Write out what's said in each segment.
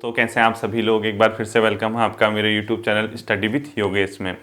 तो कैसे हैं आप सभी लोग। एक बार फिर से वेलकम है आपका मेरे YouTube channel study with Yogesh में।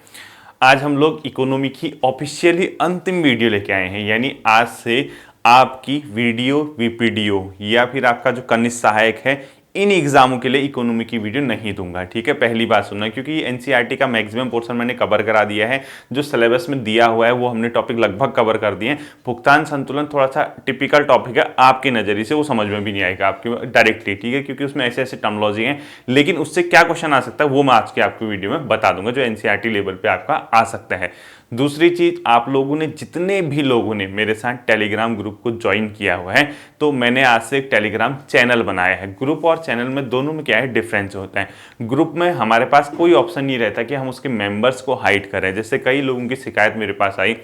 आज हम लोग इकोनॉमी की ऑफिशियली अंतिम वीडियो लेके आए हैं, यानी आज से आपकी वीडियो वीपीडीओ या फिर आपका जो कनिष्ठ सहायक है, इन एग्जामों के लिए इकोनॉमी की वीडियो नहीं दूंगा। ठीक है, पहली बात सुनना, क्योंकि एनसीईआरटी का मैक्सिमम पोर्शन मैंने कवर करा दिया है। जो सिलेबस में दिया हुआ है वो हमने टॉपिक लगभग कवर कर दिए हैं। भुगतान संतुलन थोड़ा सा टिपिकल टॉपिक है, आपके नजरिए से वो समझ में भी नहीं आएगा आपके डायरेक्टली। ठीक है, क्योंकि उसमें ऐसे ऐसे टर्मोलॉजी हैं, लेकिन उससे क्या क्वेश्चन आ सकता है वो मैं आज की आपकी वीडियो में बता दूंगा, जो एनसीईआरटी लेवल पे आपका आ सकता है। दूसरी चीज, आप लोगों ने जितने भी लोगों ने मेरे साथ टेलीग्राम ग्रुप को ज्वाइन किया हुआ है, तो मैंने आज से एक टेलीग्राम चैनल बनाया है। ग्रुप और चैनल में दोनों में क्या है डिफरेंस होता है। ग्रुप में हमारे पास कोई ऑप्शन नहीं रहता कि हम उसके मेंबर्स को हाइड करें। जैसे कई लोगों की शिकायत मेरे पास आई,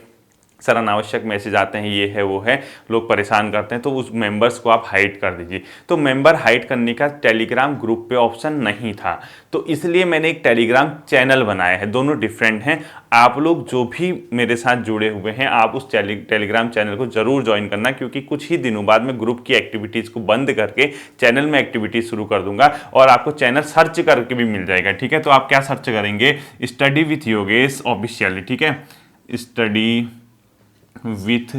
सर अनावश्यक मैसेज आते हैं, ये है वो है, लोग परेशान करते हैं, तो उस मेंबर्स को आप हाइड कर दीजिए। तो मेंबर हाइड करने का टेलीग्राम ग्रुप पे ऑप्शन नहीं था, तो इसलिए मैंने एक टेलीग्राम चैनल बनाया है। दोनों डिफरेंट हैं। आप लोग जो भी मेरे साथ जुड़े हुए हैं, आप उस टेलीग्राम चैनल को जरूर ज्वाइन करना, क्योंकि कुछ ही दिनों बाद मैं ग्रुप की एक्टिविटीज़ को बंद करके चैनल में एक्टिविटीज शुरू कर दूंगा, और आपको चैनल सर्च करके भी मिल जाएगा। ठीक है, तो आप क्या सर्च करेंगे, स्टडी विथ योगेश ऑफिशियली। ठीक है, स्टडी विथ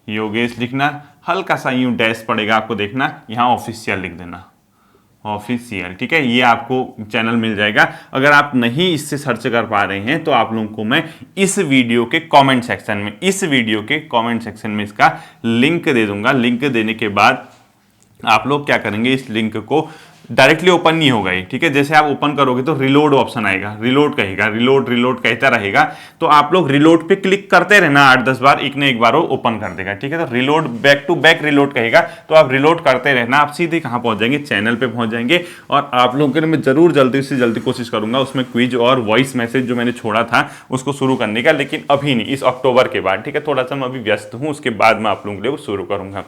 योगेश लिखना, हल्का सा यूं डैश पड़ेगा आपको, देखना यहाँ ऑफिशियल लिख देना, ऑफिशियल। ठीक है, ये आपको चैनल मिल जाएगा। अगर आप नहीं इससे सर्च कर पा रहे हैं तो आप लोगों को मैं इस वीडियो के कमेंट सेक्शन में इसका लिंक दे दूंगा। लिंक देने के बाद आप लोग क्या करेंगे, इस लिंक को डायरेक्टली ओपन नहीं होगा ये। ठीक है, जैसे आप ओपन करोगे तो रिलोड ऑप्शन आएगा, रिलोड कहेगा, रिलोड कहता रहेगा, तो आप लोग रिलोड पे क्लिक करते रहना 8-10 बार, एक न एक बार वो ओपन कर देगा। ठीक है, तो reload back to back reload कहेगा, तो आप रिलोड करते रहना। आप सीधे कहाँ पहुंच जाएंगे, चैनल पे पहुंच जाएंगे। और आप लोगों के लिए मैं जरूर जल्दी से जल्दी कोशिश करूंगा उसमें क्विज और वॉइस मैसेज जो मैंने छोड़ा था उसको शुरू करने का, लेकिन अभी नहीं, इस अक्टूबर के बाद। ठीक है, थोड़ा सा मैं अभी व्यस्त हूँ, उसके बाद मैं आप लोगों के लिए वो शुरू करूंगा।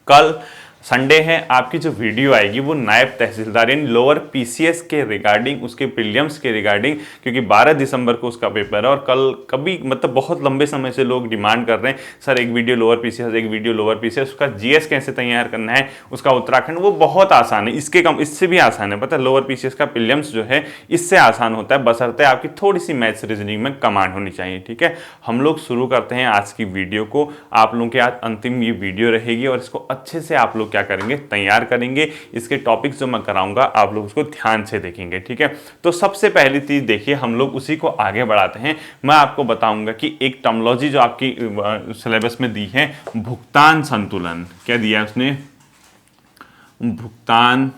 कल संडे है, आपकी जो वीडियो आएगी वो नायब तहसीलदार यानी लोअर पीसीएस के रिगार्डिंग, उसके प्रीलिम्स के रिगार्डिंग, क्योंकि 12 दिसंबर को उसका पेपर है। और कल कभी मतलब बहुत लंबे समय से लोग डिमांड कर रहे हैं, सर एक वीडियो लोअर पीसीएस, एक वीडियो लोअर पीसीएस, उसका जीएस कैसे तैयार करना है, उसका उत्तराखंड, वो बहुत आसान है। इससे भी आसान है, पता है, लोअर पीसीएस का प्रीलिम्स जो है इससे आसान होता है, बशर्ते आपकी थोड़ी सी मैथ्स रीजनिंग में कमांड होनी चाहिए। ठीक है, हम लोग शुरू करते हैं आज की वीडियो को। आप लोगों के आज अंतिम ये वीडियो रहेगी और इसको अच्छे से आप लोग क्या करेंगे, तैयार करेंगे। इसके टॉपिक्स जो मैं कराऊंगा आप लोग उसको ध्यान से देखेंगे। ठीक है, तो सबसे पहली चीज देखिए, हम लोग उसी को आगे बढ़ाते हैं। मैं आपको बताऊंगा कि एक टर्मोलॉजी जो आपकी सिलेबस में दी है, भुगतान संतुलन, क्या दिया है उसने, भुगतान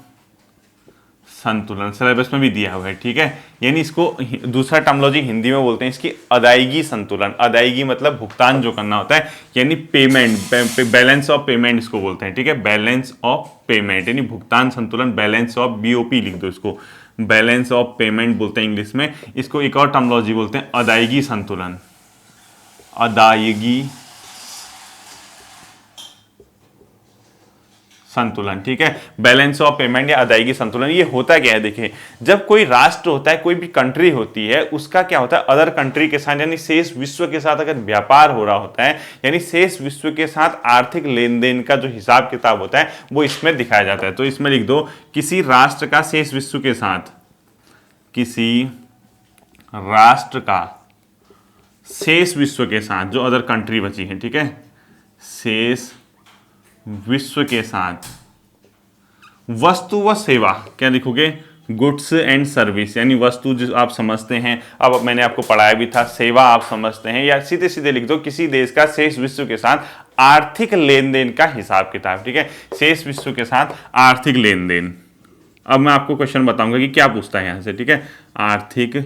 संतुलन सिलेबस में भी दिया हुआ है। ठीक है, यानी इसको दूसरा टर्मोलॉजी हिंदी में बोलते हैं इसकी अदायगी संतुलन। अदायगी मतलब भुगतान जो करना होता है, यानी पेमेंट, बैलेंस ऑफ पेमेंट इसको बोलते हैं। ठीक है, बैलेंस ऑफ पेमेंट यानी भुगतान संतुलन, बैलेंस ऑफ बीओपी लिख दो इसको, बैलेंस ऑफ पेमेंट बोलते हैं इंग्लिश में। इसको एक और टर्मोलॉजी बोलते हैं अदायगी संतुलन, अदायगी संतुलन। ठीक है, बैलेंस ऑफ पेमेंट या अदायगी संतुलन, ये होता क्या है, देखिए, जब कोई राष्ट्र होता है, कोई भी कंट्री होती है, उसका क्या होता है, अदर कंट्री के साथ यानी शेष विश्व के साथ अगर व्यापार हो रहा होता है, यानी शेष विश्व के साथ आर्थिक लेन देन का जो हिसाब किताब होता है वो इसमें दिखाया जाता है। तो इसमें लिख दो, किसी राष्ट्र का शेष विश्व के साथ, किसी राष्ट्र का शेष विश्व के साथ, जो अदर कंट्री बची है, ठीक है, शेष विश्व के साथ वस्तु व सेवा, क्या लिखोगे, गुड्स एंड सर्विस, यानी वस्तु जो आप समझते हैं, अब मैंने आपको पढ़ाया भी था, सेवा आप समझते हैं, या सीधे सीधे लिख दो किसी देश का शेष विश्व के साथ आर्थिक लेन देन का हिसाब किताब। ठीक है, शेष विश्व के साथ आर्थिक लेन देन। अब मैं आपको क्वेश्चन बताऊंगा कि क्या पूछता है यहां से। ठीक है, आर्थिक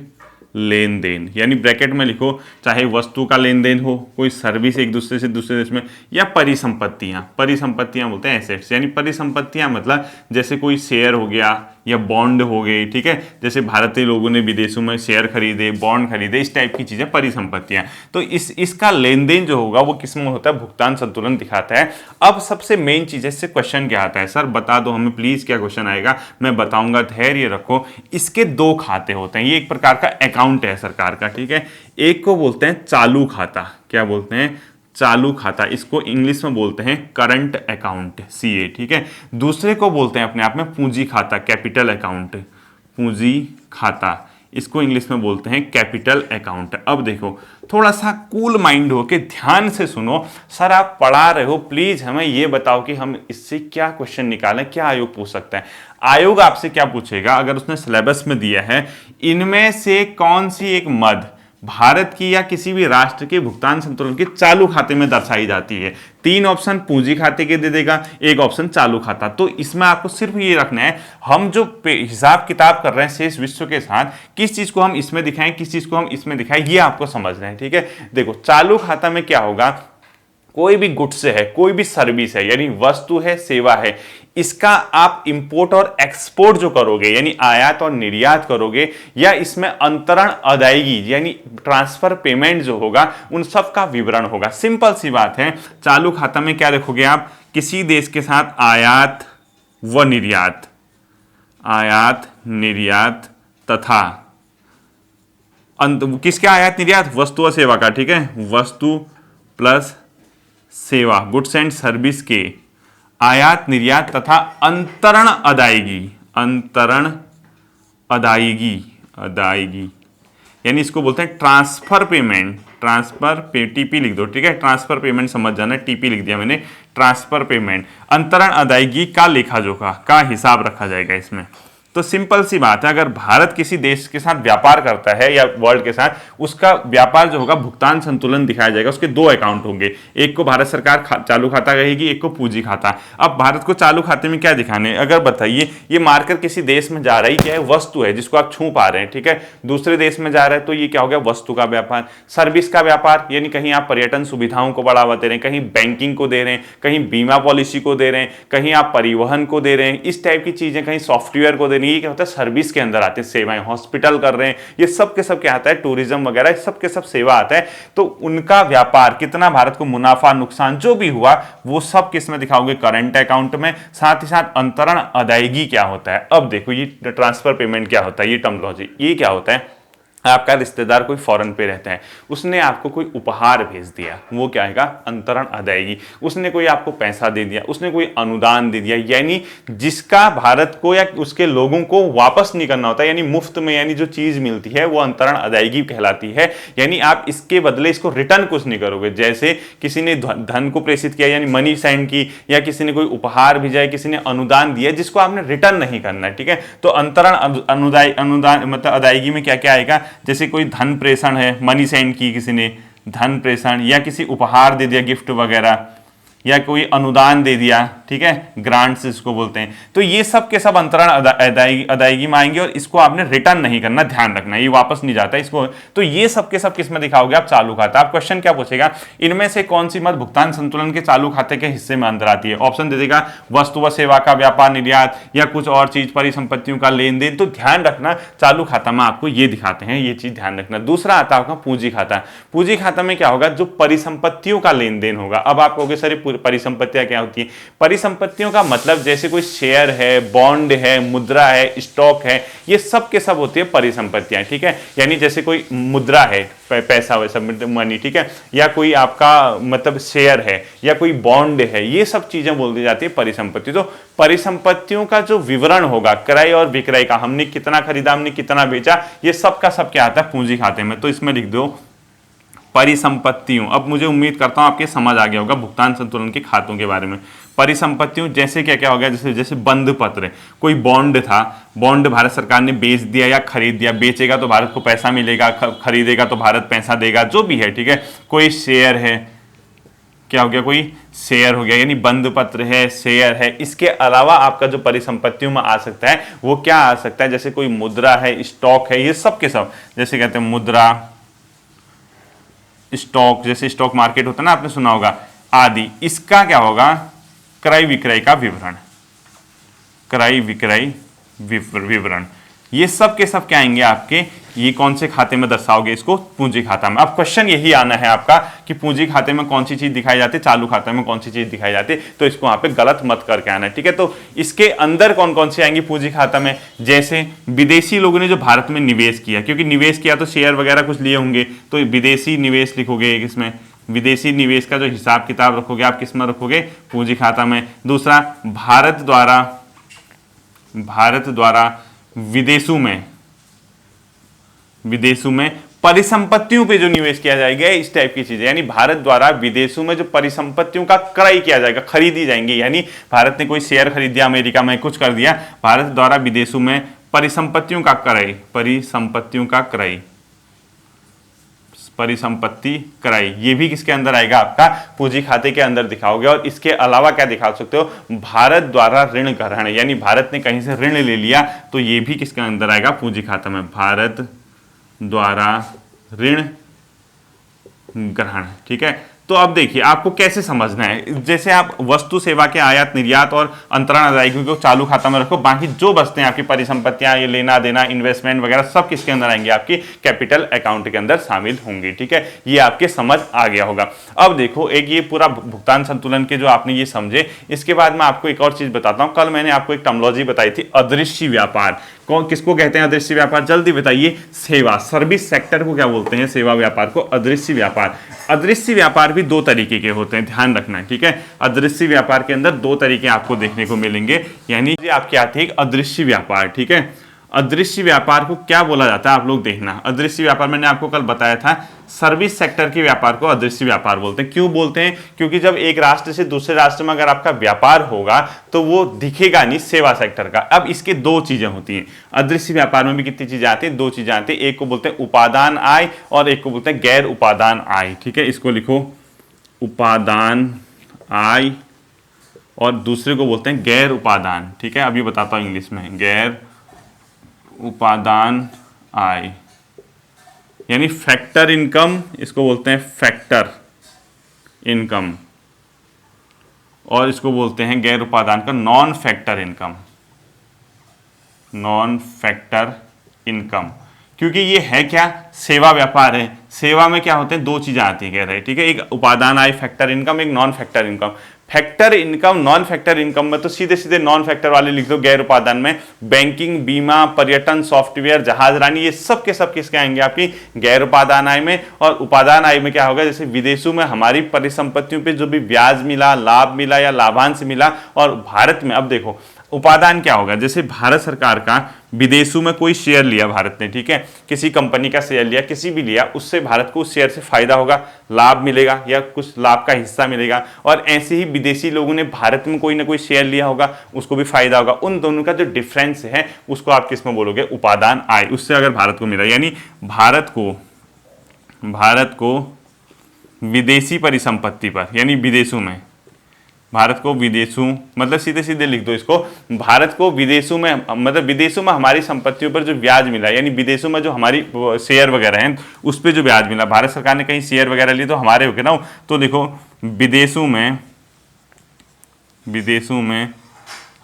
लेन देन, यानी ब्रैकेट में लिखो, चाहे वस्तु का लेन देन हो, कोई सर्विस एक दूसरे से दूसरे देश में, या परिसंपत्तियां, परिसंपत्तियां बोलते हैं एसेट्स, यानी परिसंपत्तियां मतलब जैसे कोई शेयर हो गया या बॉन्ड हो गई। ठीक है, जैसे भारतीय लोगों ने विदेशों में शेयर खरीदे, बॉन्ड खरीदे, इस टाइप की चीजें परिसंपत्तियां। तो इसका लेन देन जो होगा वो किस में होता है, भुगतान संतुलन दिखाता है। अब सबसे मेन चीज है, इससे क्वेश्चन क्या आता है, सर बता दो हमें प्लीज, क्या क्वेश्चन आएगा, मैं बताऊंगा, धैर्य रखो। इसके दो खाते होते हैं, ये एक प्रकार का अकाउंट है सरकार का। ठीक है, एक को बोलते हैं चालू खाता, क्या बोलते हैं, चालू खाता, इसको इंग्लिश में बोलते हैं करंट अकाउंट, CA, ठीक है। दूसरे को बोलते हैं अपने आप में पूंजी खाता, कैपिटल अकाउंट, पूंजी खाता, इसको इंग्लिश में बोलते हैं कैपिटल अकाउंट। अब देखो, थोड़ा सा कूल माइंड हो के ध्यान से सुनो। सर आप पढ़ा रहे हो, प्लीज हमें ये बताओ कि हम इससे क्या क्वेश्चन निकालें, क्या आयोग पूछ सकता है। आयोग आपसे क्या पूछेगा, अगर उसने सिलेबस में दिया है, इनमें से कौन सी एक मद भारत की या किसी भी राष्ट्र के भुगतान संतुलन के चालू खाते में दर्शाई जाती है। 3 ऑप्शन पूंजी खाते के दे देगा, 1 ऑप्शन चालू खाता। तो इसमें आपको सिर्फ ये रखना है, हम जो हिसाब किताब कर रहे हैं शेष विश्व के साथ, किस चीज को हम इसमें दिखाएं, किस चीज को हम इसमें दिखाएं, ये आपको समझना है, ठीक है। देखो चालू खाता में क्या होगा, कोई भी गुड्स है, कोई भी सर्विस है, यानी वस्तु है, सेवा है, इसका आप इंपोर्ट और एक्सपोर्ट जो करोगे, यानी आयात और निर्यात करोगे, या इसमें अंतरण अदायगी यानी ट्रांसफर पेमेंट जो होगा, उन सब का विवरण होगा। सिंपल सी बात है, चालू खाता में क्या देखोगे आप, किसी देश के साथ आयात व निर्यात, आयात निर्यात तथा किसके आयात निर्यात, वस्तु और सेवा का, ठीक है, वस्तु प्लस सेवा, गुड्स एंड सर्विस के आयात निर्यात तथा अंतरण अदायगी, अंतरण अदायगी यानी इसको बोलते हैं ट्रांसफर पेमेंट, टीपी लिख दो, ठीक है, ट्रांसफर पेमेंट समझ जाना, टीपी लिख दिया मैंने, ट्रांसफर पेमेंट, अंतरण अदायगी का लेखा जोखा का हिसाब रखा जाएगा इसमें। तो सिंपल सी बात है, अगर भारत किसी देश के साथ व्यापार करता है या वर्ल्ड के साथ, उसका व्यापार जो होगा भुगतान संतुलन दिखाया जाएगा। उसके 2 अकाउंट होंगे, एक को भारत सरकार चालू खाता कहेगी, एक को पूंजी खाता। अब भारत को चालू खाते में क्या दिखाने, अगर बताइए ये मार्कर किसी देश में जा रही, क्या है, वस्तु है जिसको आप छू पा रहे हैं, ठीक है, दूसरे देश में जा रहा है, तो ये क्या हो गया, वस्तु का व्यापार। सर्विस का व्यापार यानी कहीं आप पर्यटन सुविधाओं को बढ़ावा दे रहे हैं, कहीं बैंकिंग को दे रहे हैं, कहीं बीमा पॉलिसी को दे रहे हैं, कहीं आप परिवहन को दे रहे हैं, इस टाइप की चीजें, कहीं सॉफ्टवेयर को दे रही है, क्या होता है, सर्विस के अंदर आते हैं, सेवाएं, हॉस्पिटल कर रहे हैं, ये सब के सब क्या आता है, टूरिज्म वगैरह, सब के सब सेवा आता है। तो उनका व्यापार कितना, भारत को मुनाफा नुकसान जो भी हुआ, वो सब किस में दिखाओगे, करंट अकाउंट में। साथ ही साथ अंतरण अदायगी क्या होता है, अब देखो ये ट्रांसफर पेमेंट क्या होता है, ये टर्मिनोलॉजी, ये क्या होता है, आपका रिश्तेदार कोई फॉरेन पे रहता है, उसने आपको कोई उपहार भेज दिया, वो क्या आएगा, अंतरण अदायगी। उसने कोई आपको पैसा दे दिया, उसने कोई अनुदान दे दिया, यानी जिसका भारत को या उसके लोगों को वापस नहीं करना होता, यानी मुफ्त में, यानी जो चीज मिलती है वो अंतरण अदायगी कहलाती है। यानी आप इसके बदले इसको रिटर्न कुछ नहीं करोगे। जैसे किसी ने धन को प्रेषित किया, यानी मनी सेंड की, या किसी ने कोई उपहार भेजा, किसी ने अनुदान दिया, जिसको आपने रिटर्न नहीं करना है, ठीक है। तो अंतरण अनुदान मतलब अदायगी में क्या क्या आएगा, जैसे कोई धन प्रेषण है, मनी सेंड की किसी ने, धन प्रेषण, या किसी उपहार दे दिया, गिफ्ट वगैरह, या कोई अनुदान दे दिया, ठीक है, ग्रांट्स इसको बोलते हैं। तो ये सब के सब अंतरण अदायगी में आएंगे, और इसको आपने रिटर्न नहीं करना, ध्यान रखना, ये वापस नहीं जाता इसको। तो ये सब के सब किसमें दिखाओगे आप, चालू खाता। आप क्वेश्चन क्या पूछेगा, इनमें से कौन सी मद भुगतान संतुलन के चालू खाते के हिस्से में अंदर आती है। ऑप्शन दे देगा, वस्तु व सेवा का व्यापार निर्यात, या कुछ और चीज, परिसंपत्तियों का लेन देन। तो ध्यान रखना, चालू खाता में आपको ये दिखाते हैं, ये चीज ध्यान रखना। दूसरा आता है आपका पूंजी खाता। पूंजी खाता में क्या होगा, जो परिसंपत्तियों का लेन देन होगा। अब आप कहोगे सर परिसंपत्तियां क्या होती है, परिसंपत्तियों का मतलब जैसे कोई शेयर है, बॉन्ड है, मुद्रा है, स्टॉक है, ये सब के सब होती है परिसंपत्तियां, ठीक है। यानी जैसे कोई मुद्रा है, पैसा वैसा मनी, ठीक है, या कोई आपका मतलब शेयर है, या कोई बॉन्ड है, ये सब चीजें बोल दी जाती है परिसंपत्ति। तो परिसंपत्तियों का जो विवरण होगा, क्रय और विक्रय का, हमने कितना खरीदा, हमने कितना बेचा, ये सब का सब क्या आता है पूंजी खाते में। तो इसमें लिख दो परिसंपत्तियों। अब मुझे उम्मीद करता हूं आपके समझ आ गया होगा भुगतान संतुलन के खातों के बारे में। परिसंपत्तियों जैसे क्या क्या हो गया, जैसे जैसे बंध पत्र, कोई बॉन्ड था, बॉन्ड भारत सरकार ने बेच दिया या खरीद दिया, बेचेगा तो भारत को पैसा मिलेगा, खरीदेगा तो भारत पैसा देगा, जो भी है, ठीक है। कोई शेयर है, क्या हो गया, कोई शेयर हो गया, यानी बंध पत्र है, शेयर है। इसके अलावा आपका जो परिसंपत्तियों में आ सकता है वो क्या आ सकता है, जैसे कोई मुद्रा है, स्टॉक है, ये सब के सब, जैसे कहते हैं मुद्रा, स्टॉक, जैसे स्टॉक मार्केट होता है ना, आपने सुना होगा, आदि। इसका क्या होगा, क्रय विक्रय का विवरण, क्रय विक्रय विवरण, ये सब के सब क्या आएंगे आपके, ये कौन से खाते में दर्शाओगे इसको, पूंजी खाता में। अब क्वेश्चन यही आना है आपका कि पूंजी खाते में कौन सी चीज दिखाई जाती है, चालू खाते में कौन सी चीज दिखाई जाती है, तो इसको यहाँ पे गलत मत करके आना है, ठीक है। तो इसके अंदर कौन कौन सी आएंगी पूंजी खाता में, जैसे विदेशी लोगों ने जो भारत में निवेश किया, क्योंकि निवेश किया तो शेयर वगैरह कुछ लिए होंगे, तो विदेशी निवेश लिखोगे इसमें, विदेशी निवेश का जो हिसाब किताब रखोगे आप किस में रखोगे, पूंजी खाता में। दूसरा, भारत द्वारा विदेशों में परिसंपत्तियों पे जो निवेश किया जाएगा, इस टाइप की चीजें, यानी भारत द्वारा विदेशों में जो परिसंपत्तियों का क्रय किया जाएगा, खरीदी जाएंगी, यानी भारत ने कोई शेयर खरीद दिया अमेरिका में, कुछ कर दिया, भारत द्वारा विदेशों में परिसंपत्तियों का क्रय, ये भी किसके अंदर आएगा, आपका पूंजी खाते के अंदर दिखाओगे। और इसके अलावा क्या दिखा सकते हो, भारत द्वारा ऋण ग्रहण, यानी भारत ने कहीं से ऋण ले लिया तो ये भी किसके अंदर आएगा, पूंजी खाता में, भारत द्वारा ऋण ग्रहण। ठीक है, तो अब देखिए आपको कैसे समझना है। जैसे आप वस्तु सेवा के आयात निर्यात और अंतरण अदायगी को चालू खाता में रखो, बाकी जो बचते हैं आपकी परिसंपत्तियां, ये लेना देना, इन्वेस्टमेंट वगैरह सब किसके अंदर आएंगे, आपकी कैपिटल अकाउंट के अंदर शामिल होंगे। ठीक है, ये आपके समझ आ गया होगा। अब देखो, एक ये पूरा भुगतान संतुलन के जो आपने ये समझे, इसके बाद मैं आपको एक और चीज बताता हूं। कल मैंने आपको एक टर्मिनोलॉजी बताई थी, अदृश्य व्यापार। कौन किसको कहते हैं अदृश्य व्यापार, जल्दी बताइए। सेवा, सर्विस सेक्टर को क्या बोलते हैं, सेवा व्यापार को अदृश्य व्यापार। अदृश्य व्यापार भी दो तरीके के होते हैं, ध्यान रखना है। ठीक है, अदृश्य व्यापार के अंदर दो तरीके आपको देखने को मिलेंगे, यानी आपके आते हैं अदृश्य व्यापार। ठीक है, अदृश्य व्यापार को क्या बोला जाता है, आप लोग देखना। अदृश्य व्यापार मैंने आपको कल बताया था, सर्विस सेक्टर के व्यापार को अदृश्य व्यापार बोलते हैं। क्यों बोलते हैं, क्योंकि जब एक राष्ट्र से दूसरे राष्ट्र में अगर आपका व्यापार होगा तो वो दिखेगा नहीं सेवा सेक्टर का। अब इसके दो चीजें होती हैं, अदृश्य व्यापार में भी कितनी चीजें आती हैं, दो चीजें आती हैं। एक को बोलते हैं उपादान आय और एक को बोलते हैं गैर उपादान आय। ठीक है, इसको लिखो, उपादान आय और दूसरे को बोलते हैं गैर उपादान। ठीक है, अभी बताता हूं इंग्लिश में, गैर उपादान आय, यानी फैक्टर इनकम, इसको बोलते हैं फैक्टर इनकम, और इसको बोलते हैं गैर उपादान का non factor income, non factor income. क्योंकि ये है क्या, सेवा व्यापार है। सेवा में क्या होते हैं, दो चीजें आती है, कह रहे हैं। ठीक है, एक उपादान आय फैक्टर इनकम, एक non factor income. Factor income, non factor income में तो सीधे सीधे नॉन फैक्टर वाले लिख दो। गैर उपादान में बैंकिंग, बीमा, पर्यटन, सॉफ्टवेयर, जहाजरानी, ये सब के सब किसके आएंगे, आपकी गैर उपादान आय में। और उपादान आय में क्या होगा, जैसे विदेशों में हमारी परिसंपत्तियों पे जो भी ब्याज मिला, लाभ मिला या लाभांश मिला, और भारत में अब देखो उपादान क्या होगा, जैसे भारत सरकार का विदेशों में कोई शेयर लिया भारत ने, ठीक है, किसी कंपनी का शेयर लिया, किसी भी लिया, उससे भारत को उस शेयर से फायदा होगा, लाभ मिलेगा या कुछ लाभ का हिस्सा मिलेगा। और ऐसे ही विदेशी लोगों ने भारत में कोई ना कोई शेयर लिया होगा, उसको भी फायदा होगा। उन दोनों का जो डिफरेंस है उसको आप किस में बोलोगे, उपादान आय। उससे अगर भारत को मिला, यानी भारत को विदेशी परिसंपत्ति पर, यानी विदेशों में, भारत को विदेशों, मतलब सीधे सीधे लिख दो इसको, भारत को विदेशों में, मतलब विदेशों में हमारी संपत्तियों पर जो ब्याज मिला, यानी विदेशों में जो हमारी शेयर वगैरह हैं उस पर जो ब्याज मिला, भारत सरकार ने कहीं शेयर वगैरह लिए तो हमारे हो गए ना। तो देखो विदेशों में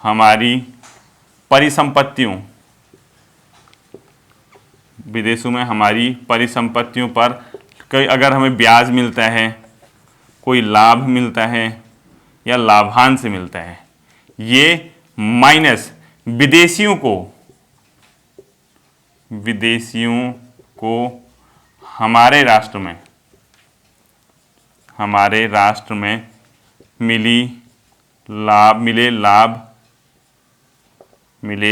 हमारी परिसंपत्तियों, विदेशों में हमारी परिसंपत्तियों पर कई अगर हमें ब्याज मिलता है, कोई लाभ मिलता है या लाभांश मिलता है, ये माइनस विदेशियों को हमारे राष्ट्र में मिले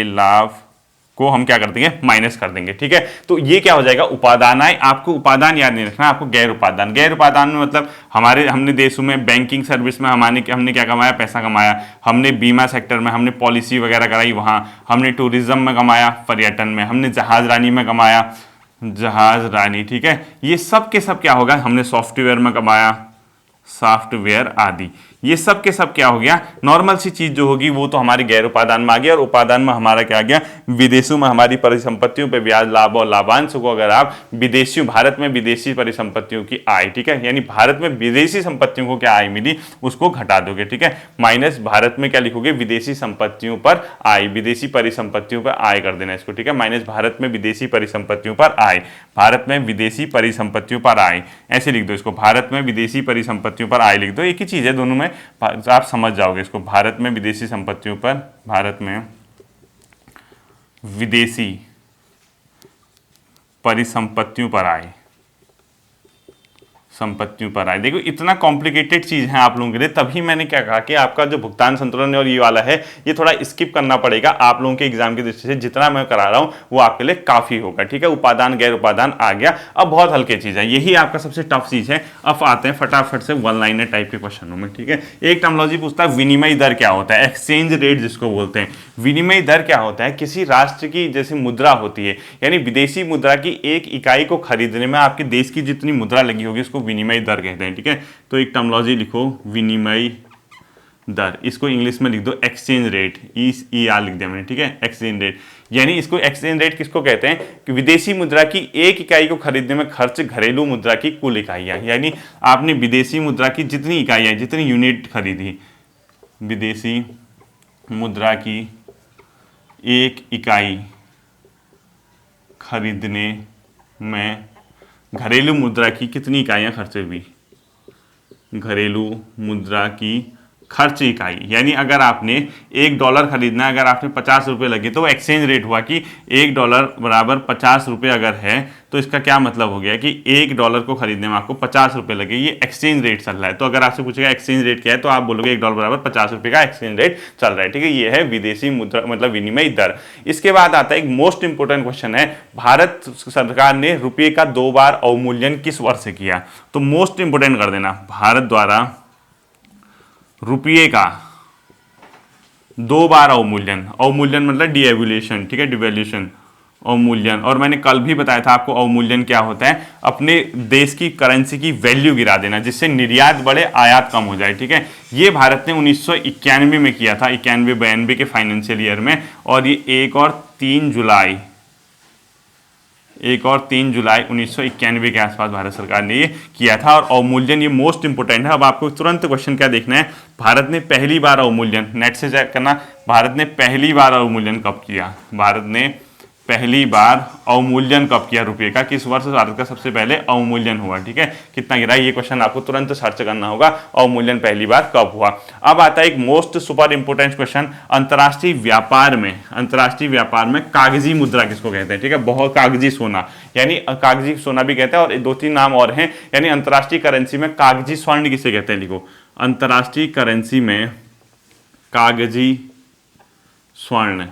लाभ को हम क्या कर देंगे, माइनस कर देंगे। ठीक है, तो ये क्या हो जाएगा, उपादान आय। आपको उपादान याद नहीं रखना, आपको गैर उपादान। गैर उपादान में मतलब हमने देशों में बैंकिंग सर्विस में हमने क्या कमाया, पैसा कमाया। हमने बीमा सेक्टर में हमने पॉलिसी वगैरह कराई, वहाँ हमने टूरिज्म में कमाया, पर्यटन में हमने जहाजरानी में कमाया, जहाजरानी। ठीक है, ये सब के सब क्या होगा, हमने सॉफ्टवेयर में कमाया, सॉफ्टवेयर आदि। ये सब के सब क्या हो गया, नॉर्मल सी चीज जो होगी वो तो हमारे गैर उपादान में आ गया। और उपादान में हमारा क्या आ गया, विदेशों में हमारी परिसंपत्तियों पे ब्याज, लाभ और लाभांश को अगर आप भारत में विदेशी परिसंपत्तियों की आय, ठीक है, यानी भारत में विदेशी संपत्तियों को क्या आय मिली उसको घटा दोगे। ठीक है, माइनस भारत में क्या लिखोगे, विदेशी संपत्तियों पर आय, विदेशी परिसंपत्तियों पर आय कर देना इसको। ठीक है, माइनस भारत में विदेशी परिसंपत्तियों पर आय, भारत में विदेशी परिसंपत्तियों पर आय, ऐसे लिख दो इसको, भारत में विदेशी परिसंपत्तियों पर आय लिख दो। एक ही चीज है दोनों में, आप समझ जाओगे इसको। भारत में विदेशी संपत्तियों पर, भारत में विदेशी परिसंपत्तियों पर आय, संपत्तियों पर आय। देखो इतना कॉम्प्लिकेटेड चीज है आप लोगों के लिए, तभी मैंने क्या कहा कि आपका जो भुगतान संतुलन और ये वाला है ये थोड़ा स्किप करना पड़ेगा आप लोगों के एग्जाम की दृष्टि से। जितना मैं करा रहा हूं वो आपके लिए काफी होगा, ठीक है। उपादान गैर उपादान आ गया, अब बहुत हल्के चीज है, यही आपका सबसे टफ चीज है। अब आते हैं फटाफट से वन लाइनर टाइप के क्वेश्चनों में, ठीक है। एक टर्मिनोलॉजी पूछता है विनिमय दर क्या होता है, एक्सचेंज रेट जिसको बोलते हैं। विनिमय दर क्या होता है, किसी राष्ट्र की जैसे मुद्रा होती है, यानी विदेशी मुद्रा की एक इकाई को खरीदने में आपके देश की जितनी मुद्रा लगी होगी उसको विनिमय दर कहते हैं, ठीक है। तो एक टर्मिनोलॉजी लिखो विनिमय दर, इसको इंग्लिश में लिख दो एक्सचेंज रेट, ER लिख दिया मैंने, ठीक है। एक्सचेंज रेट यानी इसको एक्सचेंज रेट किसको कहते हैं कि विदेशी मुद्रा की एक इकाई को खरीदने में खर्च घरेलू मुद्रा की कुल इकाइयां, यानी आपने विदेशी मुद्रा की जितनी इकाइयां जितनी यूनिट खरीदी, विदेशी मुद्रा की एक इकाई खरीदने में घरेलू मुद्रा की कितनी इकाइयां खर्च हुई, घरेलू मुद्रा की खर्च इकाई, यानी अगर आपने $1 खरीदना है, अगर आपने 50 रुपये लगे तो एक्सचेंज रेट हुआ कि $1 बराबर 50 रुपये अगर है, तो इसका क्या मतलब हो गया कि $1 को खरीदने में आपको 50 रुपये लगे, ये एक्सचेंज रेट चल रहा है। तो अगर आपसे पूछेगा एक्सचेंज रेट क्या है तो आप बोलोगे $1 बराबर 50 रुपये का एक्सचेंज रेट चल रहा है, ठीक है। ये है विदेशी मुद्रा मतलब विनिमय दर। इसके बाद आता है एक मोस्ट इंपोर्टेंट क्वेश्चन है, भारत सरकार ने रुपये का 2 बार अवमूल्यन किस वर्ष से किया। तो मोस्ट इंपोर्टेंट कर देना, भारत द्वारा रुपये का 2 बार अवमूल्यन, अवमूल्यन मतलब डिवैल्यूएशन, ठीक है, डिवैल्यूएशन अवमूल्यन। और मैंने कल भी बताया था आपको अवमूल्यन क्या होता है, अपने देश की करेंसी की वैल्यू गिरा देना जिससे निर्यात बढ़े आयात कम हो जाए, ठीक है। ये भारत ने 1991 में किया था, 91-92 के फाइनेंशियल ईयर में, और ये 1 और 3 जुलाई 1991 के आसपास भारत सरकार ने ये किया था। और अवमूल्यन ये मोस्ट इंपोर्टेंट है। अब आपको तुरंत क्वेश्चन क्या देखना है, भारत ने पहली बार अवमूल्यन, नेट से चेक करना, भारत ने पहली बार अवमूल्यन कब किया, भारत ने पहली बार अवमूल्यन कब किया रुपये का, किस वर्ष भारत का सबसे पहले अवमूल्यन हुआ, ठीक है, कितना गिरा, ये क्वेश्चन आपको तुरंत सर्च करना होगा, अवमूल्यन पहली बार कब हुआ। अब आता है एक मोस्ट सुपर इंपोर्टेंट क्वेश्चन, अंतर्राष्ट्रीय व्यापार में कागजी मुद्रा किसको कहते हैं, ठीक है, बहुत कागजी सोना, यानी कागजी सोना भी कहते हैं, और 2-3 नाम और हैं, यानी अंतर्राष्ट्रीय करेंसी में कागजी स्वर्ण किसे कहते हैं, लिखो अंतर्राष्ट्रीय करेंसी में कागजी स्वर्ण,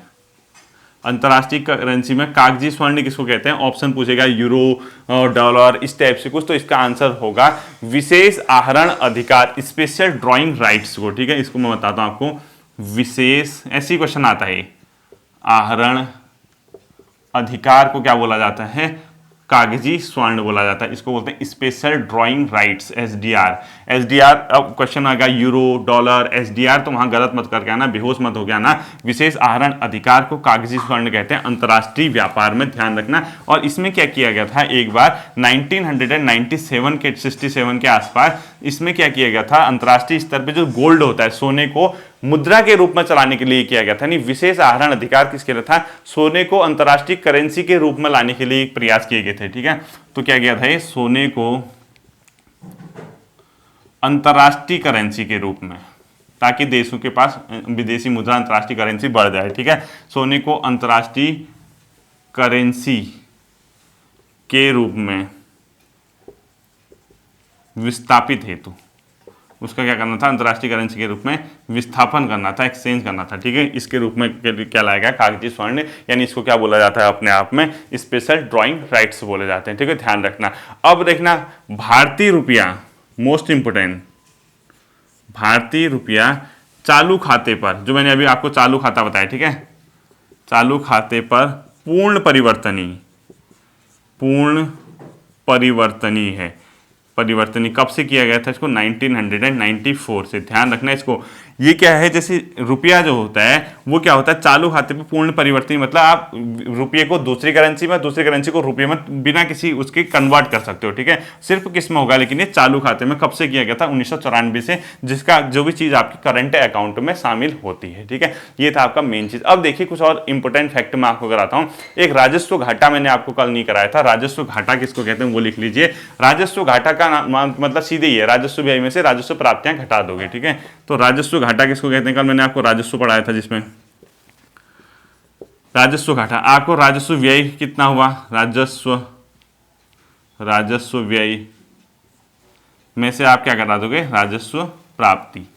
अंतर्राष्ट्रीय करेंसी में कागजी स्वर्ण किसको कहते हैं, ऑप्शन पूछेगा यूरो डॉलर इस टाइप से कुछ, तो इसका आंसर होगा विशेष आहरण अधिकार, स्पेशल ड्राइंग राइट्स को, ठीक है। इसको मैं बताता हूं आपको, विशेष ऐसी क्वेश्चन आता है, आहरण अधिकार को क्या बोला जाता है, कागजी स्वर्ण बोला जाता है, इसको बोलते हैं स्पेशल ड्राइंग राइट्स, एसडीआर। अब क्वेश्चन आएगा यूरो डॉलर एसडीआर, तो वहां गलत मत करके आना, बेहोश मत हो गया ना, विशेष आहरण अधिकार को कागजी स्वर्ण कहते हैं अंतर्राष्ट्रीय व्यापार में, ध्यान रखना। और इसमें क्या किया गया था, एक बार 1997 के 67 के आसपास इसमें क्या किया गया था, अंतर्राष्ट्रीय स्तर पर जो गोल्ड होता है, सोने को मुद्रा के रूप में चलाने के लिए किया गया था, नहीं विशेष आहरण अधिकार किसके लिए था, सोने को अंतर्राष्ट्रीय करेंसी के रूप में लाने के लिए प्रयास किए गए थे, ठीक है। तो क्या किया था, ये सोने को अंतर्राष्ट्रीय करेंसी के रूप में, ताकि देशों के पास विदेशी मुद्रा अंतर्राष्ट्रीय करेंसी बढ़ जाए, ठीक है, सोने को अंतर्राष्ट्रीय करेंसी के रूप में विस्थापित हेतु उसका क्या करना था, अंतर्राष्ट्रीय करेंसी के रूप में विस्थापन करना था, एक्सचेंज करना था, ठीक है। इसके रूप में क्या लाया गया, कागजी स्वर्ण, यानी इसको क्या बोला जाता है, अपने आप में स्पेशल ड्राइंग राइट्स बोले जाते हैं, ठीक है, ध्यान रखना। अब देखना भारतीय रुपया, मोस्ट इंपोर्टेंट, भारतीय रुपया चालू खाते पर, जो मैंने अभी आपको चालू खाता बताया, ठीक है, चालू खाते पर पूर्ण परिवर्तनीय है, परिवर्तनीय कब से किया गया था, इसको 1994 से, ध्यान रखना इसको। ये क्या है, जैसे रुपया जो होता है वो क्या होता है, चालू खाते पे पूर्ण परिवर्तनीय, मतलब आप रुपये को दूसरी करेंसी में, दूसरी करेंसी को रुपये में बिना किसी उसके कन्वर्ट कर सकते हो, ठीक है, सिर्फ किस में होगा, लेकिन ये चालू खाते में कब से किया गया था, 1994 से, जिसका जो भी चीज़ आपकी करंट अकाउंट में शामिल होती है, ठीक है। ये था आपका मेन चीज़। अब देखिए कुछ और इंपॉर्टेंट फैक्ट मैं आपको कराता हूँ। एक राजस्व घाटा मैंने आपको कल नहीं कराया था, राजस्व घाटा किसको कहते हैं वो लिख लीजिए। राजस्व घाटा का मतलब सीधे ही है, राजस्व व्यय में से राजस्व प्राप्तियां घटा दोगे, ठीक है। तो राजस्व घाटा किसको कहते हैं, कल मैंने आपको राजस्व पढ़ाया था, जिसमें राजस्व घाटा, आपको राजस्व व्यय कितना हुआ, राजस्व व्यय में से आप क्या करा दोगे, राजस्व प्राप्ति,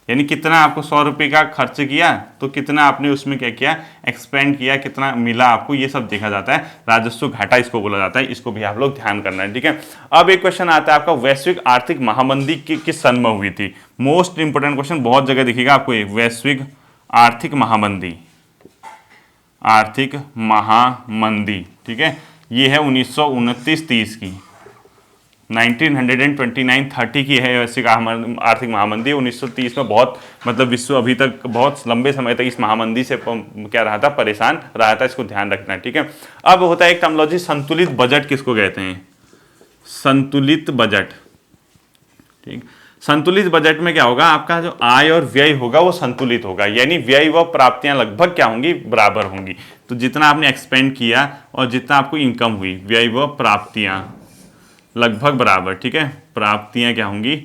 यानी कितना आपको 100 रुपये का खर्च किया तो कितना आपने उसमें क्या किया, एक्सपेंड किया, कितना मिला आपको, ये सब देखा जाता है। राजस्व घाटा इसको बोला जाता है, इसको भी आप लोग ध्यान करना है, ठीक है। अब एक क्वेश्चन आता है आपका, वैश्विक आर्थिक महामंदी किस सन में हुई थी। मोस्ट इंपोर्टेंट क्वेश्चन, बहुत जगह दिखेगा आपको ये, वैश्विक आर्थिक महामंदी, आर्थिक महामंदी, ठीक है, ये है 1929-30 की, 1929-30 की है वैश्विक आर्थिक महामंदी। 1930 में बहुत मतलब विश्व अभी तक बहुत लंबे समय तक इस महामंदी से क्या रहा था, परेशान रहा था, इसको ध्यान रखना है, ठीक है। अब होता है एक टर्मिनोलॉजी, संतुलित बजट किसको कहते हैं, संतुलित बजट, ठीक। संतुलित बजट में क्या होगा, आपका जो आय और व्यय होगा वो संतुलित होगा, यानी व्यय व प्राप्तियां लगभग क्या होंगी, बराबर होंगी। तो जितना आपने एक्सपेंड किया और जितना आपको इनकम हुई, व्यय व प्राप्तियां लगभग बराबर, ठीक है, प्राप्तियां क्या होंगी,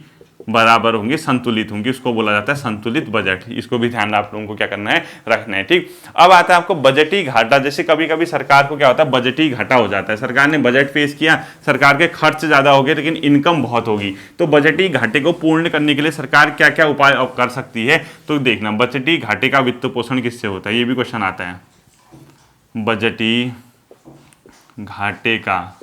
बराबर होंगी, संतुलित होंगी, उसको बोला जाता है संतुलित बजट। इसको भी ध्यान आप लोगों को क्या करना है, रखना है, ठीक। अब आता है आपको बजटीय घाटा। जैसे कभी कभी सरकार को क्या होता है, बजटीय घाटा हो जाता है, सरकार ने बजट पेश किया, सरकार के खर्च ज्यादा हो गए लेकिन इनकम बहुत होगी, तो बजटीय घाटे को पूर्ण करने के लिए सरकार क्या क्या उपाय कर सकती है, तो देखना, बजटीय घाटे का वित्त पोषण किससे होता है, ये भी क्वेश्चन आता है। बजटीय घाटे का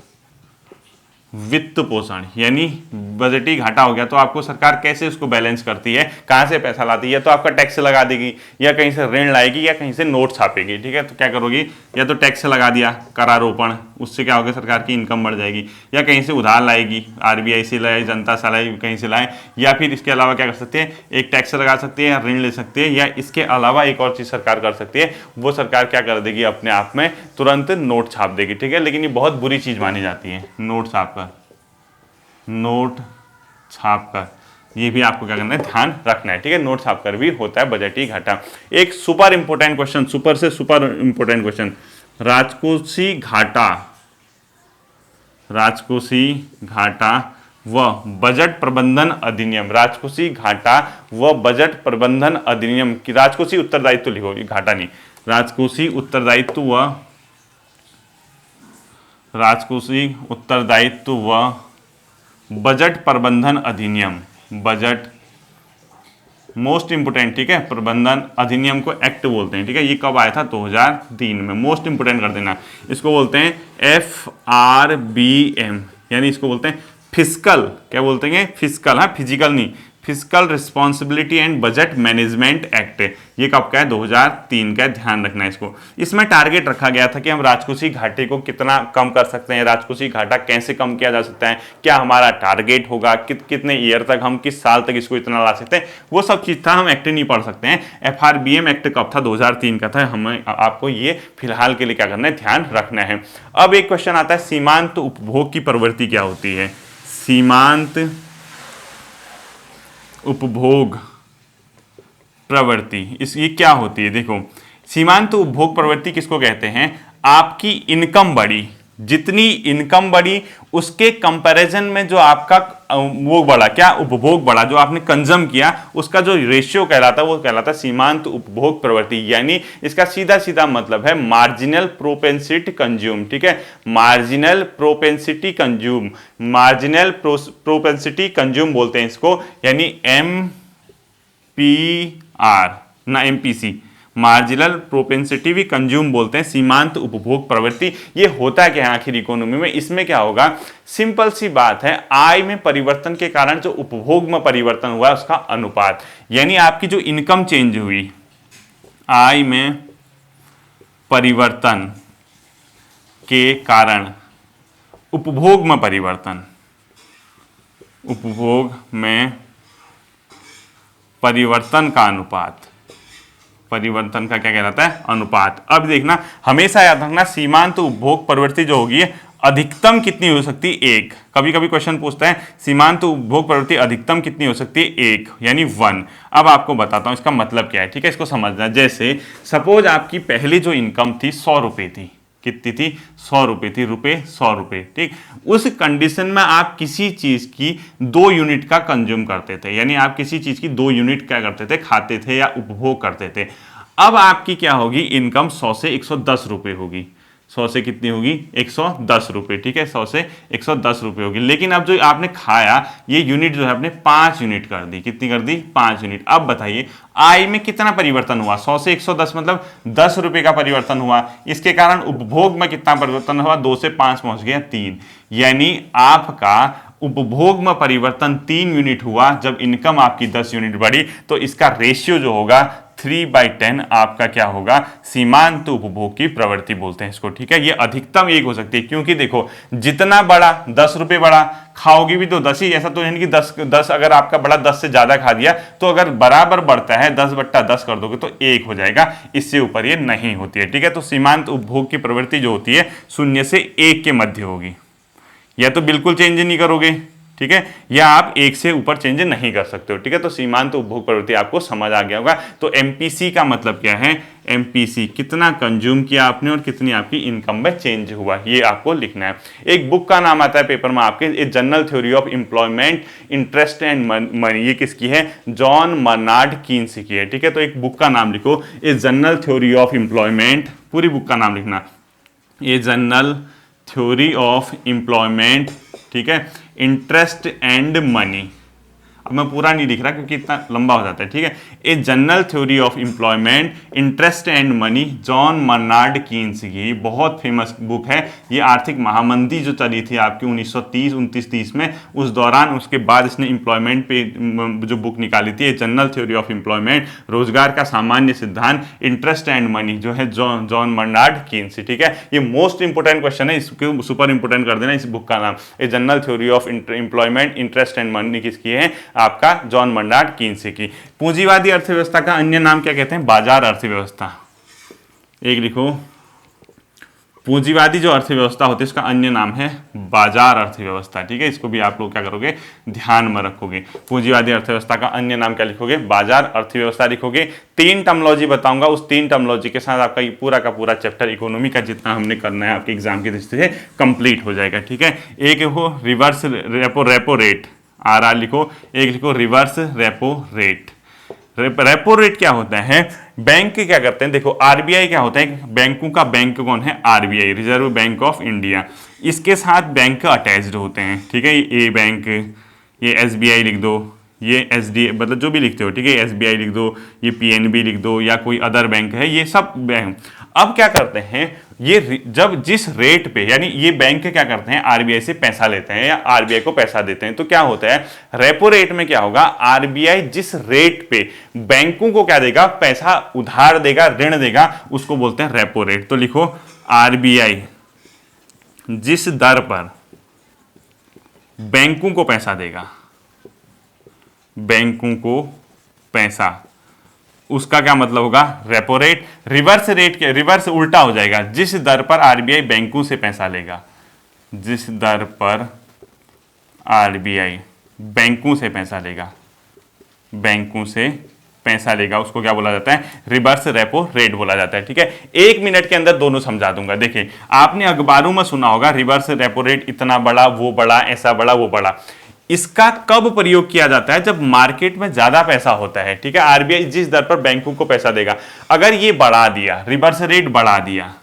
वित्त पोषण, यानी बजटीय घाटा हो गया तो आपको सरकार कैसे उसको बैलेंस करती है, कहाँ से पैसा लाती है, तो आपका टैक्स लगा देगी, या कहीं से ऋण लाएगी, या कहीं से नोट छापेगी, ठीक है। तो क्या करोगी, या तो टैक्स लगा दिया, करारोपण, उससे क्या होगा, सरकार की इनकम बढ़ जाएगी, या कहीं से उधार लाएगी, आरबीआई से लाए, जनता से लाए, कहीं से लाए, या फिर इसके अलावा क्या कर सकते हैं, एक टैक्स लगा सकते हैं, या ऋण ले सकते हैं, या इसके अलावा एक और चीज़ सरकार कर सकती है, वो सरकार क्या कर देगी, अपने आप में तुरंत नोट छाप देगी, ठीक है। लेकिन ये बहुत बुरी चीज़ मानी जाती है, नोट छापकर, ये भी आपको क्या करना है, ध्यान रखना है, ठीक है। नोट छापकर भी होता है बजटीय घाटा। एक सुपर इंपोर्टेंट क्वेश्चन, सुपर से सुपर इंपोर्टेंट क्वेश्चन, राजकोषीय घाटा, राजकोषीय घाटा व बजट प्रबंधन अधिनियम, राजकोषीय घाटा व बजट प्रबंधन अधिनियम की, राजकोषीय उत्तरदायित्व लिखो, घाटा नहीं, राजकोषीय उत्तरदायित्व व, राजकोषीय उत्तरदायित्व व बजट प्रबंधन अधिनियम, बजट मोस्ट इंपोर्टेंट, ठीक है, प्रबंधन अधिनियम को एक्ट बोलते हैं, ठीक है। ये कब आया था, 2003 में, मोस्ट इंपोर्टेंट कर देना। इसको बोलते हैं FRBM, यानी इसको बोलते हैं फिस्कल, क्या बोलते हैं, फिस्कल, हाँ, फिजिकल नहीं, fiscal responsibility and budget management act. ये कब का है, 2003 का है, ध्यान रखना है इसको। इसमें टारगेट रखा गया था कि हम राजकोषीय घाटे को कितना कम कर सकते हैं, राजकोषीय घाटा कैसे कम किया जा सकता है, क्या हमारा टारगेट होगा, कितने ईयर तक, हम किस साल तक इसको इतना ला सकते हैं, वो सब चीज़ था। हम एक्ट नहीं पढ़ सकते हैं। FRBM एक्ट कब था, 2003 का था। हमें आपको ये फिलहाल के लिए क्या करना है, ध्यान रखना है। अब एक क्वेश्चन आता है, सीमांत उपभोग की प्रवृत्ति क्या होती है, सीमांत उपभोग प्रवृत्ति, ये क्या होती है। देखो, सीमांत उपभोग प्रवृत्ति किसको कहते हैं, आपकी इनकम बढ़ी, जितनी इनकम बढ़ी उसके कंपैरिजन में जो आपका वो बढ़ा, क्या, उपभोग बढ़ा, जो आपने कंज्यूम किया उसका जो रेशियो कहलाता है वो कहलाता है सीमांत उपभोग प्रवृत्ति। यानी इसका सीधा सीधा मतलब है मार्जिनल प्रोपेंसिटी कंज्यूम, ठीक है, marginal propensity consume, marginal propensity consume बोलते हैं इसको, यानी MPR ना MPC, मार्जिनल प्रोपेंसिटी भी कंज्यूम बोलते हैं, सीमांत उपभोग प्रवृत्ति। ये होता है क्या आखिर इकोनॉमी में, इसमें क्या होगा, सिंपल सी बात है, आय में परिवर्तन के कारण जो उपभोग में परिवर्तन हुआ उसका अनुपात, यानी आपकी जो इनकम चेंज हुई, आय में परिवर्तन के कारण उपभोग में परिवर्तन, उपभोग में परिवर्तन का अनुपात, परिवर्तन का क्या कहलाता है, अनुपात। अब देखना, हमेशा याद रखना, सीमांत उपभोग प्रवृत्ति जो होगी अधिकतम कितनी हो सकती है, 1। कभी कभी क्वेश्चन पूछता है सीमांत उपभोग प्रवृत्ति अधिकतम कितनी हो सकती है, 1 यानी 1। अब आपको बताता हूं इसका मतलब क्या है, ठीक है, इसको समझना। जैसे सपोज आपकी पहली जो इनकम थी 100 रुपये थी, कितनी थी, 100 रुपये थी, रुपये 100 रुपये, ठीक। उस कंडीशन में आप किसी चीज की 2 यूनिट का कंज्यूम करते थे, यानी आप किसी चीज की 2 यूनिट क्या करते थे, खाते थे या उपभोग करते थे। अब आपकी क्या होगी, इनकम 100 से 110 रुपये होगी, 100 से कितनी होगी 110 रुपये, ठीक है, 100 से 110 रुपये होगी। लेकिन अब जो आपने खाया ये यूनिट जो है आपने 5 यूनिट कर दी, कितनी कर दी 5 यूनिट। अब बताइए आय में कितना परिवर्तन हुआ, 100 से 110 मतलब 10 रुपये का परिवर्तन हुआ। इसके कारण उपभोग में कितना परिवर्तन हुआ, 2 से 5 पहुंच गया 3, यानी आपका उपभोग में परिवर्तन 3 यूनिट हुआ जब इनकम आपकी 10 यूनिट बढ़ी। तो इसका रेशियो जो होगा 3/10 आपका क्या होगा, सीमांत उपभोग की प्रवृत्ति बोलते हैं इसको, ठीक है। ये अधिकतम 1 हो सकती है, क्योंकि देखो जितना बड़ा 10 रुपये बड़ा खाओगे भी तो 10 ही, ऐसा तो यानी कि 10 अगर आपका बड़ा 10 से ज्यादा खा दिया तो अगर बराबर बढ़ता है 10/10 कर दोगे तो 1 हो जाएगा, इससे ऊपर ये नहीं होती है, ठीक है। तो सीमांत उपभोग की प्रवृत्ति जो होती है 0 से 1 के मध्य होगी, या तो बिल्कुल चेंज नहीं करोगे, ठीक है, या आप 1 से ऊपर चेंज नहीं कर सकते हो, ठीक है। तो सीमांत उपभोग प्रवृत्ति आपको समझ आ गया होगा। तो एमपीसी का मतलब क्या है, एमपीसी कितना कंज्यूम किया आपने और कितनी आपकी इनकम में चेंज हुआ, ये आपको लिखना है। एक बुक का नाम आता है पेपर में आपके, a general theory of employment interest and money, ये किसकी है, जॉन मर्नार्ड कीन्स की है, ठीक है। तो एक बुक का नाम लिखो, ए जनरल थ्योरी ऑफ एम्प्लॉयमेंट, पूरी बुक का नाम लिखना, ए जनरल थ्योरी ऑफ एम्प्लॉयमेंट, ठीक है, इंटरेस्ट एंड मनी। अब मैं पूरा नहीं लिख रहा क्योंकि इतना लंबा हो जाता है, ठीक है। A general theory of employment interest and money, John Maynard Keynes की बहुत फेमस बुक है। ये आर्थिक महामंदी जो चली थी आपकी 1930 में, उस दौरान, उसके बाद इसने एम्प्लॉयमेंट पे जो बुक निकाली थी, जनरल थ्योरी ऑफ एम्प्लॉयमेंट, रोजगार का सामान्य सिद्धांत, इंटरेस्ट एंड मनी, जो है जॉन मर्नार्ड कीन्स, ठीक है। ये मोस्ट इंपोर्टेंट क्वेश्चन है, इसको सुपर इंपोर्टेंट कर देना इस बुक का नाम, a general theory of employment interest and money किसकी है, आपका जॉन मर्नार्ड कीन्स की। पूंजीवादी अर्थव्यवस्था का अन्य नाम क्या कहते हैं, बाजार अर्थव्यवस्था। एक लिखो, पूंजीवादी जो अर्थव्यवस्था होती है उसका अन्य नाम है बाजार अर्थव्यवस्था, ठीक है। इसको भी आप लोग क्या करोगे, ध्यान में रखोगे। पूंजीवादी अर्थव्यवस्था का अन्य नाम क्या लिखोगे, बाजार अर्थव्यवस्था लिखोगे। 3 टर्मोलॉजी बताऊंगा, उस 3 टर्मोलॉजी के साथ आपका पूरा का पूरा चैप्टर इकोनॉमी का जितना हमने करना है आपके एग्जाम की दृष्टि से कंप्लीट हो जाएगा, ठीक है। एक हो रिवर्स रेपो रेट, RR लिखो। एक लिखो reverse repo rate. Repo rate क्या होता है, बैंक क्या करते हैं, देखो आरबीआई क्या होता है, बैंकों का बैंक कौन है, RBI, reserve bank of India. इसके साथ बैंक अटैच्ड होते हैं, ठीक है। ये बैंक, ये एसबीआई लिख दो, ये एसडी मतलब जो भी लिखते हो, ठीक है, एसबीआई लिख दो, ये पीएनबी लिख दो, या कोई अदर बैंक है, ये सब बैंक। अब क्या करते हैं, ये जब जिस रेट पे, यानी ये बैंक क्या करते हैं, आरबीआई से पैसा लेते हैं या आरबीआई को पैसा देते हैं, तो क्या होता है, रेपो रेट में क्या होगा, आरबीआई जिस रेट पे बैंकों को क्या देगा, पैसा उधार देगा, ऋण देगा, उसको बोलते हैं रेपो रेट। तो लिखो आरबीआई जिस दर पर बैंकों को पैसा देगा, बैंकों को पैसा, उसका क्या मतलब होगा, रेपो रेट। रिवर्स रेट के रिवर्स उल्टा हो जाएगा, जिस दर पर आरबीआई बैंकों से पैसा लेगा, जिस दर पर आरबीआई बैंकों से पैसा लेगा, बैंकों से पैसा लेगा, उसको क्या बोला जाता है, रिवर्स रेपो रेट बोला जाता है, ठीक है। 1 मिनट के अंदर दोनों समझा दूंगा। देखिए आपने अखबारों में सुना होगा रिवर्स रेपो रेट इतना बड़ा, वो बड़ा, ऐसा बड़ा, वो बड़ा। इसका कब प्रयोग किया जाता है, जब मार्केट में ज्यादा पैसा होता है, ठीक है। आरबीआई जिस दर पर बैंकों को पैसा देगा, अगर ये बढ़ा दिया, रिवर्स रेट बढ़ा दिया,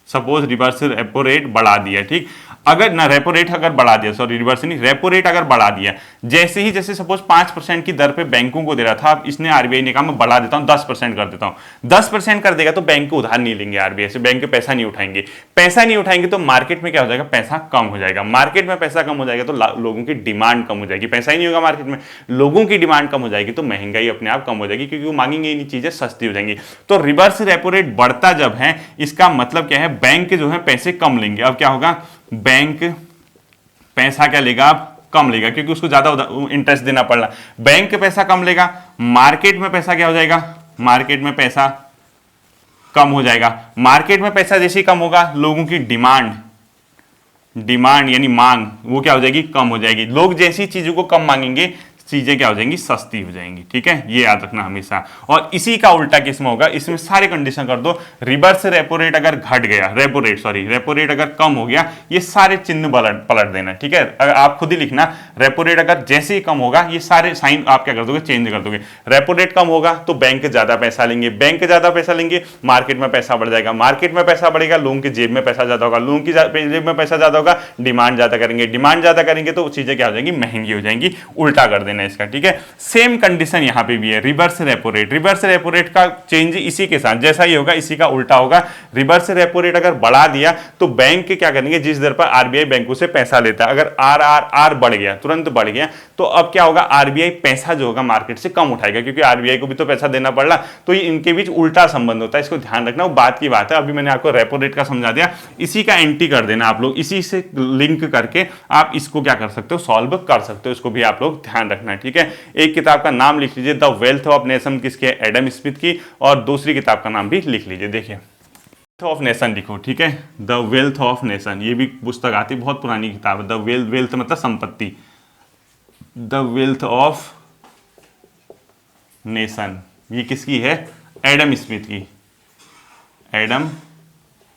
सपोज रिवर्स रेपो रेट बढ़ा दिया, ठीक, अगर ना रेपो रेट अगर बढ़ा दिया, सॉरी रिवर्स नहीं, रेपो रेट अगर बढ़ा दिया, जैसे ही जैसे सपोज 5% की दर पे बैंकों को दे रहा था, अब इसने आरबीआई ने कहा मैं बढ़ा देता हूं, 10% कर देता हूं। 10% कर देगा तो बैंक को उधार नहीं लेंगे आरबीआई से, बैंक के पैसा नहीं उठाएंगे। पैसा नहीं उठाएंगे तो मार्केट में क्या हो जाएगा, पैसा कम हो जाएगा। मार्केट में पैसा कम हो जाएगा तो लोगों की डिमांड कम हो जाएगी। पैसा ही नहीं होगा मार्केट में, लोगों की डिमांड कम हो जाएगी तो महंगाई अपने आप कम हो जाएगी, क्योंकि वो मांगेंगे इन्हीं चीजें सस्ती हो जाएंगी। तो रिवर्स रेपो रेट बढ़ता जब है, इसका मतलब क्या है, बैंक जो है पैसे कम लेंगे। अब क्या होगा, बैंक पैसा क्या लेगा, अब कम लेगा, क्योंकि उसको ज्यादा इंटरेस्ट देना पड़ रहा। बैंक पैसा कम लेगा, मार्केट में पैसा क्या हो जाएगा, मार्केट में पैसा कम हो जाएगा। मार्केट में पैसा जैसे ही कम होगा, लोगों की डिमांड यानी मांग, वो क्या हो जाएगी, कम हो जाएगी। लोग जैसी चीजों को कम मांगेंगे, चीजें क्या हो जाएंगी, सस्ती हो जाएंगी। ठीक है, ये याद रखना हमेशा। और इसी का उल्टा किस्म होगा, इसमें सारे कंडीशन कर दो, रिवर्स रेपो रेट अगर घट गया, रेपो रेट अगर कम हो गया, ये सारे चिन्ह पलट देना। ठीक है, अगर आप खुद ही लिखना, रेपो रेट अगर जैसे ही कम होगा, ये सारे साइन आप क्या कर दोगे, चेंज कर दोगे। रेपो रेट कम होगा तो बैंक ज्यादा पैसा लेंगे, बैंक ज्यादा पैसा लेंगे, मार्केट में पैसा बढ़ जाएगा, मार्केट में पैसा बढ़ेगा, लोगों की जेब में पैसा ज्यादा होगा, लोगों की जेब में पैसा ज्यादा होगा, डिमांड ज्यादा करेंगे, डिमांड ज्यादा करेंगे तो चीजें क्या हो जाएंगी, महंगी हो जाएंगी। उल्टा कर देना इसका। ठीक है, सेम कंडीशन यहां पे भी है, reverse repo rate. Reverse repo rate का चेंज इसी के साथ जैसा ही होगा, इसी का उल्टा होगा। रिवर्स रेपो रेट अगर बढ़ा दिया तो बैंक क्या करेंगे, जिस दर पर आरबीआई बैंकों से पैसा लेता है, अगर आर बढ़ गया, तुरंत बढ़ गया, तो अब क्या होगा, आरबीआई पैसा जो होगा मार्केट से कम उठाएगा, क्योंकि आरबीआई को भी तो पैसा देना पड़ रहा, तो ये इनके बीच उल्टा संबंध होता है। इसको ध्यान रखना, वो बात की बात है। अभी मैंने आपको रेपो रेट का समझा दिया, इसी का एंटी कर देना आप लोग, इसी से लिंक करके आप इसको क्या कर सकते हो, सॉल्व कर सकते हो। इसको भी आप लोग ध्यान रखना है। ठीक है, एक किताब का नाम लिख लीजिए, द वेल्थ ऑफ नेशन किसकी है, एडम स्मिथ की, और दूसरी किताब का नाम भी लिख लीजिए। देखिए, ऑफ नेशन लिखो। ठीक है, द वेल्थ ऑफ नेशन, ये भी पुस्तक आती, बहुत पुरानी किताब है। द वेल्थ मतलब संपत्ति, द वेल्थ ऑफ नेशन, ये किसकी है, एडम स्मिथ की, Adam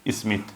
Smith.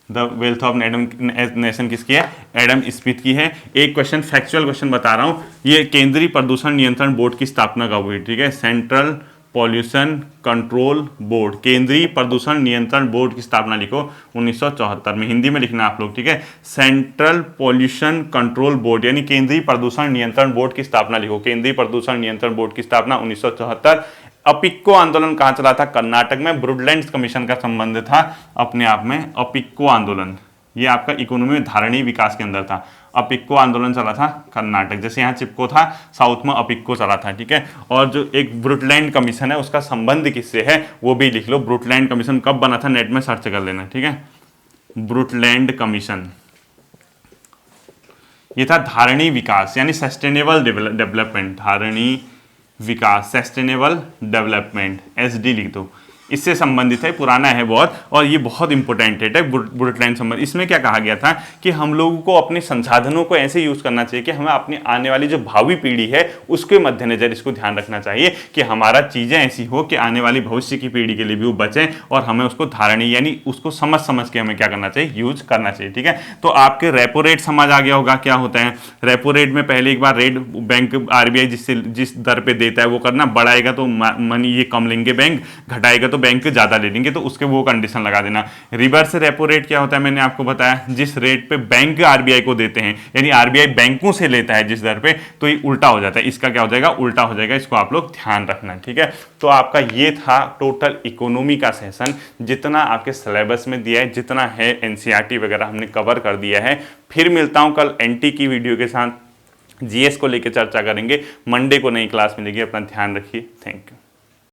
The wealth of nation किसकी है, एडम स्मिथ की है। एक क्वेश्चन, फैक्चुअल क्वेश्चन बता रहा हूं, ये केंद्रीय प्रदूषण नियंत्रण बोर्ड की स्थापना कब हुई। ठीक है, सेंट्रल पॉल्यूशन कंट्रोल बोर्ड, केंद्रीय प्रदूषण नियंत्रण बोर्ड की स्थापना लिखो 1974 में, हिंदी में लिखना आप लोग। ठीक है, सेंट्रल पॉल्यूशन कंट्रोल बोर्ड यानी केंद्रीय प्रदूषण नियंत्रण बोर्ड की स्थापना लिखो, केंद्रीय प्रदूषण नियंत्रण बोर्ड की स्थापना 1974। अपिक्को आंदोलन कहां चला था, कर्नाटक में, ब्रुडलैंड कमीशन का संबंध था अपने आप में। अपिक्को आंदोलन, ये आपका इकोनॉमी में धारणीय विकास के अंदर था। अपिक्को आंदोलन चला था कर्नाटक, जैसे यहाँ चिपको था, साउथ में अपिक्को चला था। ठीक है, और जो एक ब्रुडलैंड कमीशन है, उसका संबंध किससे है वो भी लिख लो। ब्रुडलैंड कमीशन कब बना था, नेट में सर्च कर लेना। ठीक है, ब्रुडलैंड कमीशन, ये था धारणीय विकास यानी सस्टेनेबल डेवलपमेंट, धारणीय विकास, सस्टेनेबल डेवलपमेंट, एसडी लिख दो। इससे संबंधित है, पुराना है बहुत, और ये बहुत इंपॉर्टेंट है ब्रुडलैंड संबंध। इसमें क्या कहा गया था कि हम लोगों को अपने संसाधनों को ऐसे यूज करना चाहिए कि हमें अपनी आने वाली जो भावी पीढ़ी है उसके मद्देनजर इसको ध्यान रखना चाहिए कि हमारा चीजें ऐसी हो कि आने वाली भविष्य की पीढ़ी के लिए भी वो बचें, और हमें उसको धारणी यानी उसको समझ समझ के हमें क्या करना चाहिए, यूज करना चाहिए। ठीक है, तो आपके रेपो रेट समझ आ गया होगा क्या होता है। रेपो रेट में पहले एक बार रेट बैंक आरबीआई जिस दर पे देता है वो करना, बढ़ाएगा तो मनी ये कम लेंगे बैंक, घटाएगा तो बैंक ज्यादा ले लेंगे, तो उसके वो कंडीशन लगा देना। रिवर्स रेपो रेट क्या होता है, मैंने आपको बताया, जिस रेट पे बैंक आरबीआई को देते हैं, यानी आरबीआई बैंकों से लेता है जिस दर पे, तो ये उल्टा हो जाता है। इसका क्या हो जाएगा, उल्टा हो जाएगा। इसको आप लोग ध्यान रखना। ठीक है, तो आपका ये था टोटल इकोनॉमी का सेशन, जितना आपके सिलेबस में दिया है, जितना है एनसीईआरटी वगैरह हमने कवर कर दिया है। फिर मिलता हूं कल एनटी की वीडियो के साथ, जीएस को लेकर चर्चा करेंगे। मंडे को नई क्लास मिलेगी। अपना ध्यान रखिए। Thank you.